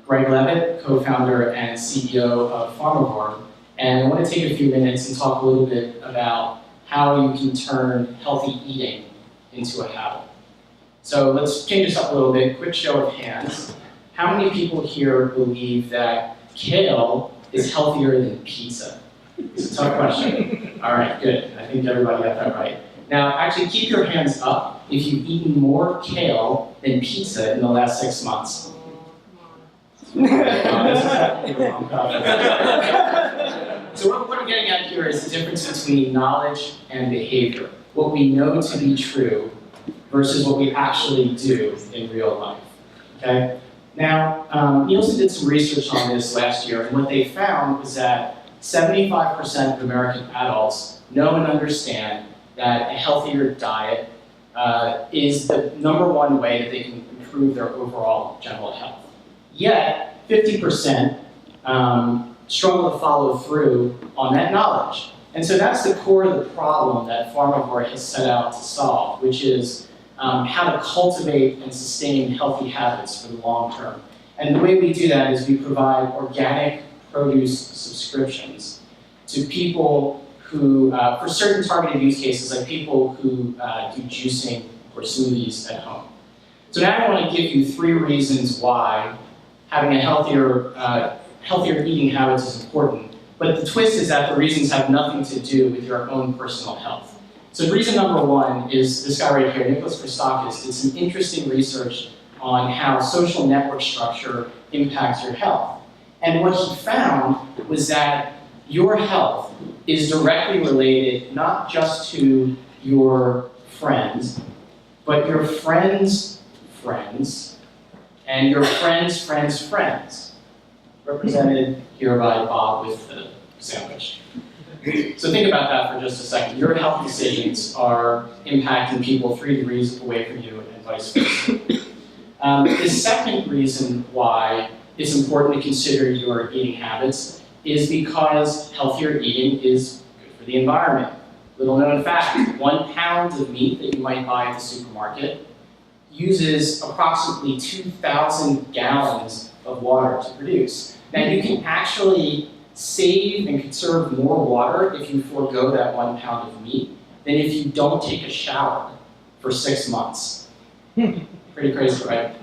Greg Levitt, co-founder and CEO of Farmivore, and I want to take a few minutes and talk a little bit about how you can turn healthy eating into a habit. So let's change this up a little bit. Quick show of hands. How many people here believe that kale is healthier than pizza? It's a tough question. All right, good. I think everybody got that right. Now, actually keep your hands up if you've eaten more kale than pizza in the last 6 months. So what we're getting at here is the difference between knowledge and behavior. What we know to be true versus what we actually do in real life, okay? Now, Nielsen did some research on this last year, and what they found was that 75% of American adults know and understand that a healthier diet is the #1 way that they can improve their overall general health. Yet, 50% struggle to follow through on that knowledge. And so that's the core of the problem that Farmivore has set out to solve, which is how to cultivate and sustain healthy habits for the long term. And the way we do that is we provide organic produce subscriptions to people who, for certain targeted use cases, like people who do juicing or smoothies at home. So now I want to give you 3 reasons why having a healthier eating habits is important. But the twist is that the reasons have nothing to do with your own personal health. So reason #1 is this guy right here, Nicholas Christakis, did some interesting research on how social network structure impacts your health. And what he found was that your health is directly related not just to your friends, but your friends' friends, and your friends' friends' friends, represented here by Bob with the sandwich. So think about that for just a second. Your health decisions are impacting people 3 degrees away from you and vice versa. The second reason why it's important to consider your eating habits is because healthier eating is good for the environment. Little known fact, 1 pound of meat that you might buy at the supermarket uses approximately 2,000 gallons of water to produce. Now you can actually save and conserve more water if you forego that 1 pound of meat than if you don't take a shower for 6 months. Pretty crazy, right?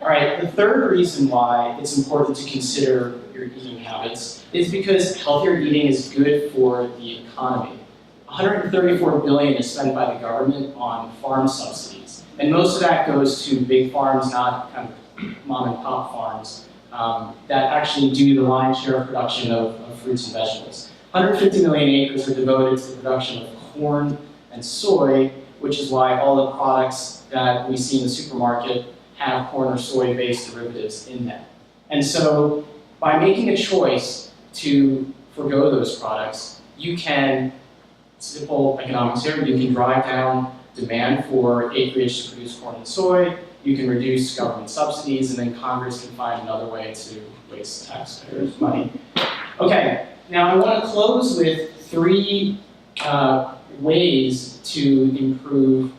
All right, the third reason why it's important to consider your eating habits is because healthier eating is good for the economy. $134 billion is spent by the government on farm subsidies. And most of that goes to big farms, not kind of mom and pop farms, that actually do the lion's share of production of fruits and vegetables. 150 million acres are devoted to the production of corn and soy, which is why all the products that we see in the supermarket have corn or soy-based derivatives in them. And so by making a choice to forego those products, you can, simple economics here, you can drive down demand for acreage to produce corn and soy, you can reduce government subsidies, and then Congress can find another way to waste taxpayers' money. Okay, now I want to close with 3 ways to improve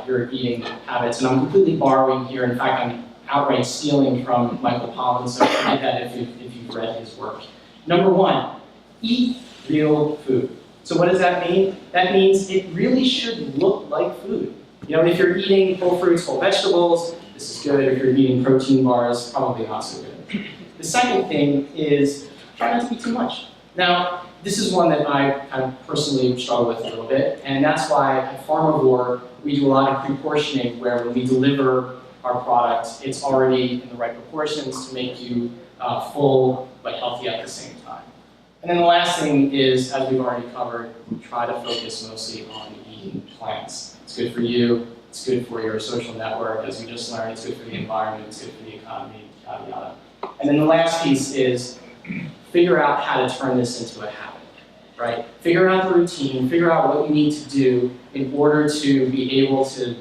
your eating habits, and I'm completely borrowing here. In fact, I'm outright stealing from Michael Pollan, so forget that if you've read his work. #1, eat real food. So what does that mean? That means it really should look like food. You know, if you're eating whole fruits, whole vegetables, this is good. If you're eating protein bars, probably not so good. The second thing is try not to eat too much. Now, this is one that I personally struggle with a little bit, and that's why at Farmivore, we do a lot of pre-portioning where when we deliver our product, it's already in the right proportions to make you full but healthy at the same time. And then the last thing is, as we've already covered, try to focus mostly on eating plants. It's good for you, it's good for your social network, as we just learned, it's good for the environment, it's good for the economy, yada yada. And then the last piece is figure out how to turn this into a habit, right? Figure out the routine, figure out what you need to do in order to be able to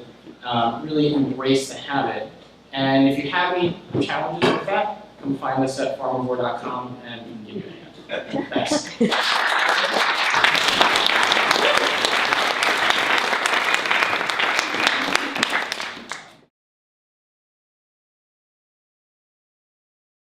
really embrace the habit. And if you have any challenges with that, come find us at farmivore.com and we can give you a hand. Thanks.